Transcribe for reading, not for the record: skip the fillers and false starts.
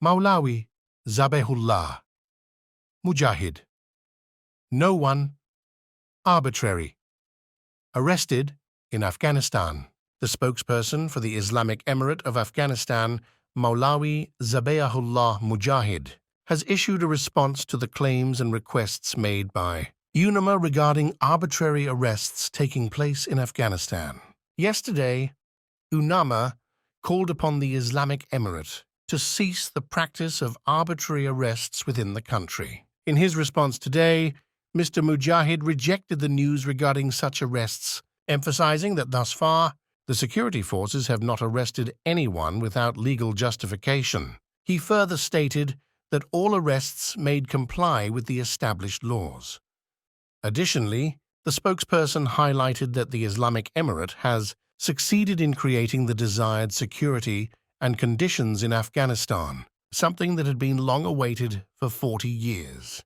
Mawlawi Zabihullah Mujahid. No one. Arbitrary. Arrested in Afghanistan. The spokesperson for the Islamic Emirate of Afghanistan, Mawlawi Zabihullah Mujahid, has issued a response to the claims and requests made by UNAMA regarding arbitrary arrests taking place in Afghanistan. Yesterday, UNAMA called upon the Islamic Emirate to cease the practice of arbitrary arrests within the country. In his response today, Mr. Mujahid rejected the news regarding such arrests, emphasizing that thus far, the security forces have not arrested anyone without legal justification. He further stated that all arrests made comply with the established laws. Additionally, the spokesperson highlighted that the Islamic Emirate has succeeded in creating the desired security and conditions in Afghanistan, something that had been long awaited for 40 years.